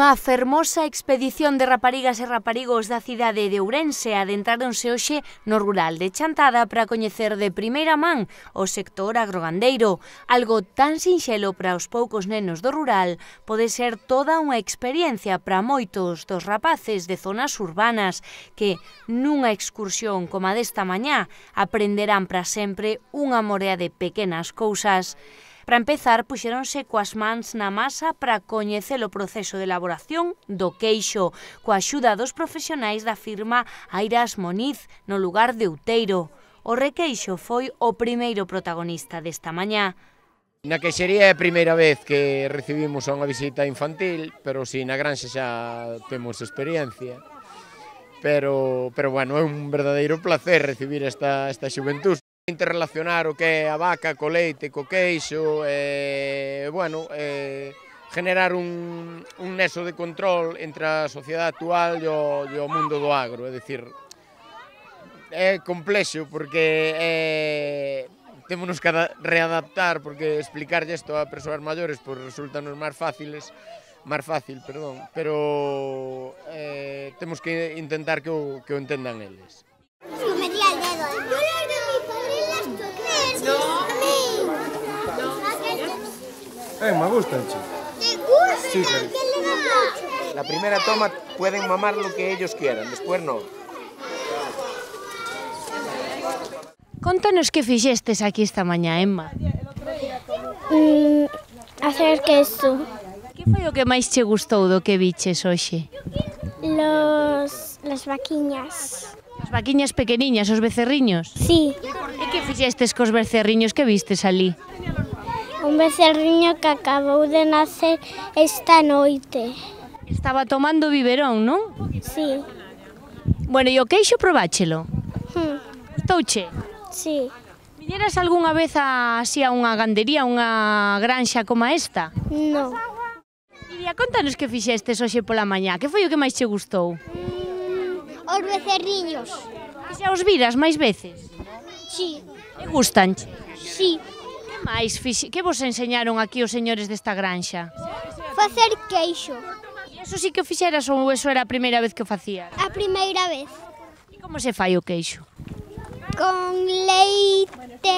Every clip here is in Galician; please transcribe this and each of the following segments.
Unha fermosa expedición de raparigas e raparigos da cidade de Ourense adentráronse hoxe no rural de Chantada para coñecer de primeira man o sector agrogandeiro. Algo tan sinxelo para os poucos nenos do rural pode ser toda unha experiencia para moitos dos rapaces de zonas urbanas que, nunha excursión como a desta mañá, aprenderán para sempre unha morea de pequenas cousas. Para empezar, puxéronse coas mans na masa para coñecer o proceso de elaboración do queixo, coa axuda dos profesionais da firma Airas Moniz, no lugar de Outeiro. O requeixo foi o primeiro protagonista desta mañá. Na queixería é a primeira vez que recibimos unha visita infantil, pero si na granxa xa temos experiencia. Pero bueno, é un verdadeiro placer recibir esta xuventud. Interrelacionar o que é a vaca co leite, co queixo, generar un nexo de control entre a sociedade actual e o mundo do agro, é dicir, é complexo porque témonos que readaptar, porque explicarlle isto a persoas maiores resultanos máis fácil, pero temos que intentar que o entendan eles. Me gustan, chico. ¿Te gusta? Sí, claro. La primera toma pueden mamar lo que ellos quieran, después no. Contanos que fixestes aquí esta mañá, Emma. Hacer queso. Que foi o que máis che gustou do que viches hoxe? Las vaquiñas. As vaquiñas pequeniñas, os becerriños? Sí, E que fixestes cos becerriños que vistes ali? un becerriño que acabou de nacer esta noite. Estaba tomando biberón, non? Sí, Bueno, e o queixo probáchelo? Gustouche? sí. Viñeras algunha vez así a unha gandería, unha granxa como esta? No. Iria, contanos que fixestes hoxe pola mañá, que foi o que máis che gustou? Os becerriños. E xa os viras máis veces? Sí, E gustanche? sí. Que máis que vos enseñaron aquí os señores desta granxa? Facer queixo. E eso sí que o fixeras ou eso era a primeira vez que o facías? A primeira vez. E como se fai o queixo? Con leite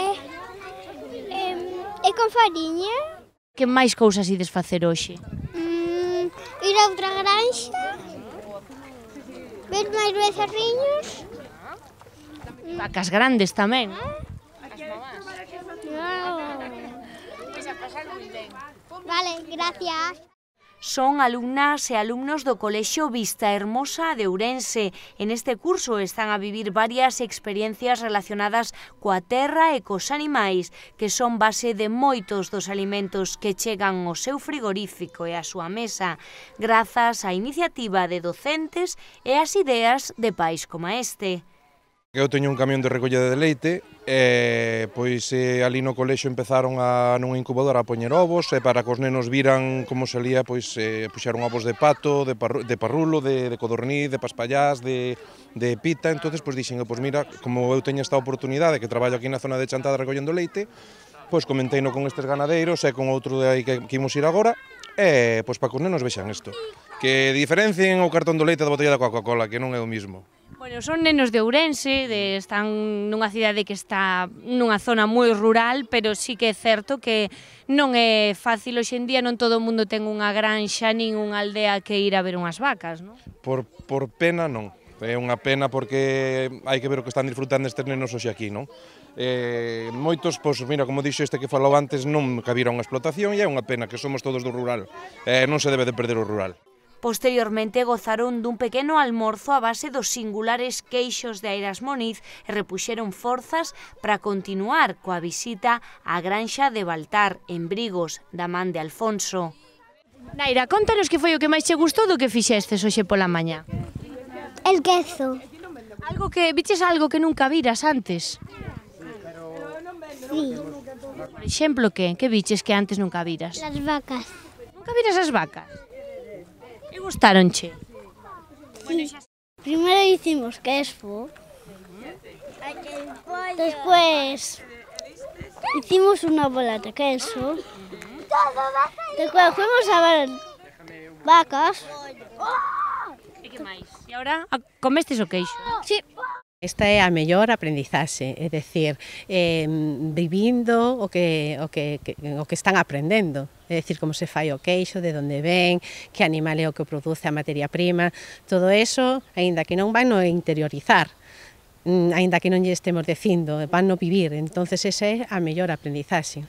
e con fariña. Que máis cousas ides facer hoxe? Ir a outra granxa. Ver máis becerriños. Vacas grandes tamén. Vale, gracias. Son alumnas e alumnos do Colexio Vista Hermosa de Ourense. En este curso están a vivir varias experiencias relacionadas coa terra e cos animais, que son base de moitos dos alimentos que chegan ao seu frigorífico e á súa mesa, grazas á iniciativa de docentes e ás ideas de pais como este. Eu teño un camión de recollida de leite e ali no colexio empezaron nunha incubadora a poñer ovos e para que os nenos viran como salía, puxeron ovos de pato, de parrulo, de codorniz, de paspallás, de pita. Entonces dixen, mira, como eu teño esta oportunidade que traballo aquí na zona de Chantada recollendo leite, comenteino con estes ganadeiros e con outro de aí que imos ir agora e para que os nenos vexan isto, que diferencien o cartón do leite da botella da Coca-Cola, que non é o mismo. Bueno, son nenos de Ourense, están nunha cidade que está nunha zona moi rural, pero sí que é certo que non é fácil hoxe en día, non todo o mundo ten unha granxa nin unha aldea que ir a ver unhas vacas, non? Por pena non, é unha pena porque hai que ver o que están disfrutando estes nenos hoxe aquí, non? Moitos, mira, como dixo este que falou antes, non cabira unha explotación e é unha pena que somos todos do rural, non se debe de perder o rural. Posteriormente gozaron dun pequeno almorzo a base dos singulares queixos de Airas Moniz e repuxeron forzas para continuar coa visita á granxa de Baltar, en Brigos, da man de Alfonso. Naira, contanos que foi o que máis che gustou do que fixestes hoxe pola mañá. El queso. Viches algo que nunca viras antes? Sí. Por exemplo, que viches que antes nunca viras? Las vacas. Nunca viras as vacas? E gustaronche? Sí. Primero hicimos queso. Después hicimos una bola de queso. Después fuimos a ver Vacas. E que máis? E agora comestes o queixo? Sí. Esta é a mellor aprendizaxe, é dicir, vivindo o que están aprendendo, é dicir, como se fai o queixo, de onde ven, que animal é o que produce a materia prima, todo eso, aínda que non van no interiorizar, aínda que non lle estemos dicindo, van no vivir, entonces esa é a mellor aprendizaxe.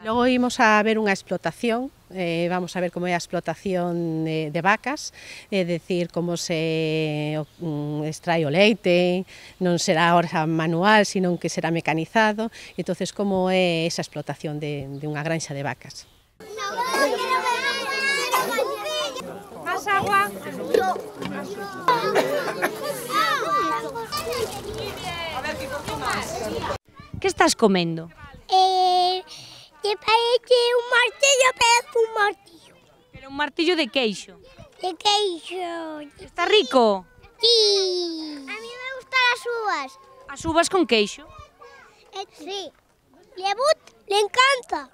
Logo imos a ver unha explotación, vamos a ver como é a explotación de vacas, é dicir, como se extrai o leite, non será ahora manual, sino que será mecanizado, entonces como é esa explotación de unha granxa de vacas. Más agua? Que estás comendo? Que parece un martillo, parece un martillo. Pero un martillo de queixo. De queixo. Está rico? Sí. A mí me gustan las uvas. As uvas con queixo? Sí. Le encanta.